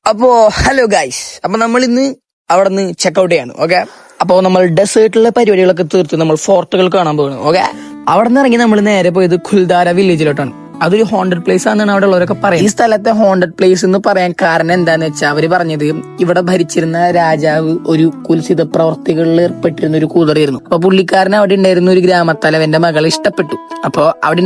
അപ്പോ hello guys, അപ്പൊ നമ്മൾ ഇന്ന് അവിടെ നിന്ന് ചെക്ക്ഔട്ട് ചെയ്യാണ്. ഓക്കെ, അപ്പോ നമ്മൾ ഡെസേർട്ടിലെ പരിപാടികളൊക്കെ തീർത്ത് നമ്മൾ ഫോർട്ടുകൾ കാണാൻ പോകുന്നു. ഓക്കെ, അവിടെ നിന്ന് ഇറങ്ങി നമ്മൾ നേരെ പോയത് ഖുൽദാര വില്ലേജിലോട്ടാണ്. അതൊരു ഹോണ്ടഡ് പ്ലേസ് ആണെന്നാണ് അവിടെ ഉള്ളവരൊക്കെ പറയുന്നത്. ഈ സ്ഥലത്തെ ഹോണ്ടഡ് പ്ലേസ് എന്ന് പറയാൻ കാരണം എന്താന്ന് വെച്ചാൽ അവര് പറഞ്ഞത് ഇവിടെ ഭരിച്ചിരുന്ന രാജാവ് ഒരു കുൽസിത പ്രവർത്തികളിൽ ഏർപ്പെട്ടിരുന്ന ഒരു കൂതറിയായിരുന്നു. അപ്പൊ പുള്ളിക്കാരൻ അവിടെ ഉണ്ടായിരുന്ന ഒരു ഗ്രാമത്തലവന്റെ മകളെ ഇഷ്ടപ്പെട്ടു. അപ്പൊ അവിടെ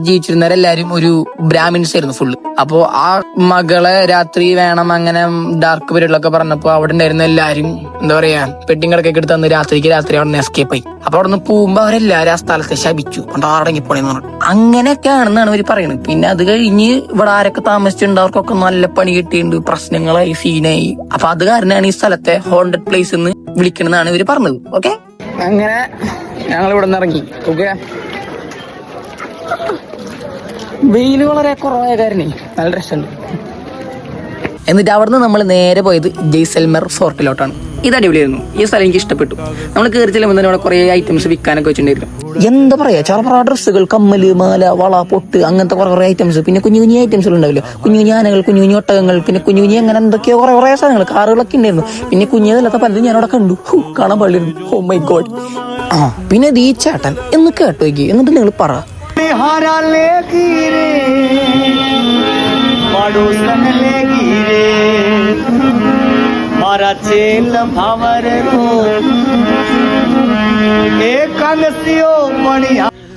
ജീവിച്ചിരുന്നവരെല്ലാരും ഒരു ബ്രാഹ്മിൻസ് ആയിരുന്നു ഫുള്ള്. അപ്പോ ആ മകളെ രാത്രി വേണം അങ്ങനെ ഡാർക്ക് പീരീഡിലൊക്കെ പറഞ്ഞപ്പോ അവിടെ ഉണ്ടായിരുന്ന എല്ലാരും എന്താ പറയാ പെട്ടിങ് കിടക്കൊക്കെ എടുത്ത് തന്ന് രാത്രി അവിടെ നിന്ന് എസ്കേപ്പ് ആയി. അപ്പൊ അവിടെ നിന്ന് പോകുമ്പോ അവരെല്ലാരും ആ സ്ഥലത്തെ ശപിച്ചു അടങ്ങിപ്പോണെന്ന് പറഞ്ഞു. അങ്ങനെയൊക്കെയാണെന്നാണ് അവർ പറയുന്നത്. പിന്നെ അത് കഴിഞ്ഞ് ഇവിടെ ആരൊക്കെ താമസിച്ചിട്ടുണ്ട് അവർക്കൊക്കെ നല്ല പണി കിട്ടിയിട്ടുണ്ട്, പ്രശ്നങ്ങളായി, സീനായി. അപ്പൊ അത് കാരണമാണ് ഈ സ്ഥലത്തെ ഹോണ്ടഡ് പ്ലേസ് എന്ന് വിളിക്കണമെന്നാണ് ഇവര് പറഞ്ഞത്. ഓക്കെ, അങ്ങനെ ഞങ്ങൾ ഇവിടെ നിന്ന് ഇറങ്ങി. ഓക്കെ, വെയില് വളരെ കുറവായ കാരണേ നല്ല രസമുണ്ട്. എന്നിട്ട് അവിടുന്ന് നമ്മൾ നേരെ പോയത് ജയ്സൽമർ ഫോർട്ടിലോട്ടാണ്. ഇത് അടിപൊളിയായിരുന്നു. ഈ സ്ഥലം എനിക്ക് ഇഷ്ടപ്പെട്ടു. നമ്മൾ കയറി ചെല്ലുമ്പോൾ തന്നെ അവിടെ കുറെ ഐറ്റംസ് വിൽക്കാനൊക്കെ വെച്ചിട്ടുണ്ടായിരുന്നു. എന്താ പറയാ, ചെറുപ്പറ ഡ്രസ്സുകൾ, കമ്മല്, മാല, വള, പൊട്ട്, അങ്ങനത്തെ കുറെ ഐറ്റംസ്. പിന്നെ കുഞ്ഞു കുഞ്ഞു ഐറ്റംസുകൾ ഉണ്ടാവില്ല, കുഞ്ഞു കുഞ്ഞു ആനകൾ, കുഞ്ഞു കുഞ്ഞു ഒട്ടകങ്ങൾ, പിന്നെ കുഞ്ഞു കുഞ്ഞു അങ്ങനെ എന്തൊക്കെയോ കുറെ സാധനങ്ങൾ, കാറുകളൊക്കെ ഉണ്ടായിരുന്നു. പിന്നെ കുഞ്ഞതല്ലാത്ത പലതും ഞാൻ അവിടെ കണ്ടു, കാണാൻ പാടിയിരുന്നു. ഓ മൈ ഗോഡ്. പിന്നെ ഈ ചേട്ടൻ എന്ന് കേട്ടോ എന്നിട്ട് നിങ്ങൾ പറ.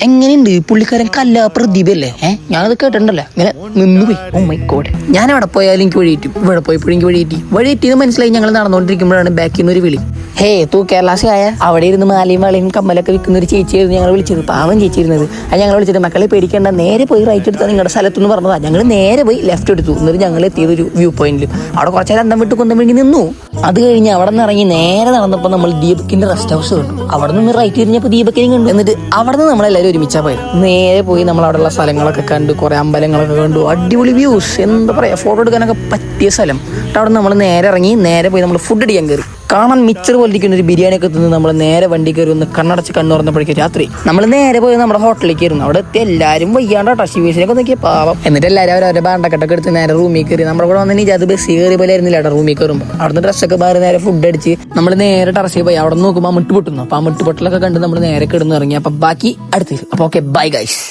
എങ്ങനെയുണ്ട് പുള്ളിക്കാരൻ? കല്ല പ്രതിഭല്ലേ? ഞാനത് കേട്ടിട്ടുണ്ടല്ലോ, ഇങ്ങനെ നിന്നുപോയി. Oh my God. ഞാൻ എവിടെ പോയാലും എനിക്ക് വഴിയിട്ടും, ഇവിടെ പോയപ്പോഴും എനിക്ക് വഴിയിട്ടെന്ന് മനസ്സിലായി. ഞങ്ങൾ നടന്നുകൊണ്ടിരിക്കുമ്പോഴാണ് ബാക്കിൽ നിന്ന് ഒരു വിളി, ഹേ തൂ കേരളാസിയായ. അവിടെ ഇരുന്ന് മാലയും വളയും കമ്മലൊക്കെ വിൽക്കുന്ന ഒരു ചേച്ചിയായിരുന്നു ഞങ്ങൾ വിളിച്ചത്. പാവം ചേച്ചിയിരുന്നത്. അത് ഞങ്ങൾ വിളിച്ചിട്ട് മക്കളെ പേടിക്കേണ്ട, നേരെ പോയി റൈറ്റ് എടുത്താൽ നിങ്ങളുടെ സ്ഥലത്തുനിന്ന് പറഞ്ഞതാ. ഞങ്ങൾ നേരെ പോയി ലെഫ്റ്റ് എടുത്തു. എന്നിട്ട് ഞങ്ങൾ എത്തിയത് ഒരു വ്യൂ പോയിന്റിൽ. അവിടെ കുറച്ചേരം അന്തം വിട്ട് കൊന്തം വേണ്ടി നിന്നു. അത് കഴിഞ്ഞ് അവിടെ നിന്ന് ഇറങ്ങി നേരെ നടന്നപ്പോൾ നമ്മൾ ദീപകിന്റെ റെസ്റ്റ് ഹൗസ് കണ്ടു. അവിടെ നിന്ന് റൈറ്റ് തിരിഞ്ഞപ്പോൾ ദീപക്കിനെയും കണ്ടു. എന്നിട്ട് അവിടെ നിന്ന് നമ്മളെല്ലാവരും ഒരുമിച്ചാ പോയത്. നേരെ പോയി നമ്മൾ അവിടെയുള്ള സ്ഥലങ്ങളൊക്കെ കണ്ടു, കുറെ അമ്പലങ്ങളൊക്കെ കണ്ടു. അടിപൊളി വ്യൂസ്, എന്താ പറയാ, ഫോട്ടോ എടുക്കാനൊക്കെ പറ്റിയ സ്ഥലം. അവിടെ നമ്മൾ നേരെ ഇറങ്ങി നേരെ പോയി നമ്മൾ ഫുഡ് അടിക്കാൻ കയറി. കാണാൻ മിച്ചർ പോലിരിക്കുന്ന ഒരു ബിരിയാണി ഒക്കെ തിന്ന് നമ്മൾ നേരെ വണ്ടി കയറി ഒന്ന് കണ്ണടച്ച് കണ്ണു തുറന്നപ്പോഴേക്കും രാത്രി. നമ്മൾ നേരെ പോയി നമ്മുടെ ഹോട്ടലിലേക്ക് ഇരുന്നു. അവിടെ എത്തി എല്ലാവരും വയ്യാണ്ട ടഷിവീസിനൊക്കെ നോക്കിയ പാവം. എന്നിട്ട് എല്ലാവരും അവരുടെ ബാണ്ടക്കെട്ടൊക്കെ എടുത്ത് നേരെ റൂമിൽ കയറി. നമ്മുടെ കൂടെ വന്ന് നിജാത് ബസ് കയറി പോലെ ആയിരുന്നില്ല റൂമിൽ കയറുമ്പോൾ. അവിടുന്ന് ഡ്രസ്സൊക്കെ മാറി നേരെ ഫുഡ് അടിച്ച് നമ്മൾ നേരെ ടെറസിൽ പോയി. അവിടെ നോക്കുമ്പോൾ മുട്ട് പൊട്ടുന്നു. അപ്പൊ ആ മുട്ട് പൊട്ടലൊക്കെ കണ്ട് നമ്മൾ നേരെ കിടന്ന് ഇറങ്ങി. അപ്പൊ ബാക്കി അടുത്ത്. അപ്പൊ ഓക്കെ, ബൈ ഗൈസ്.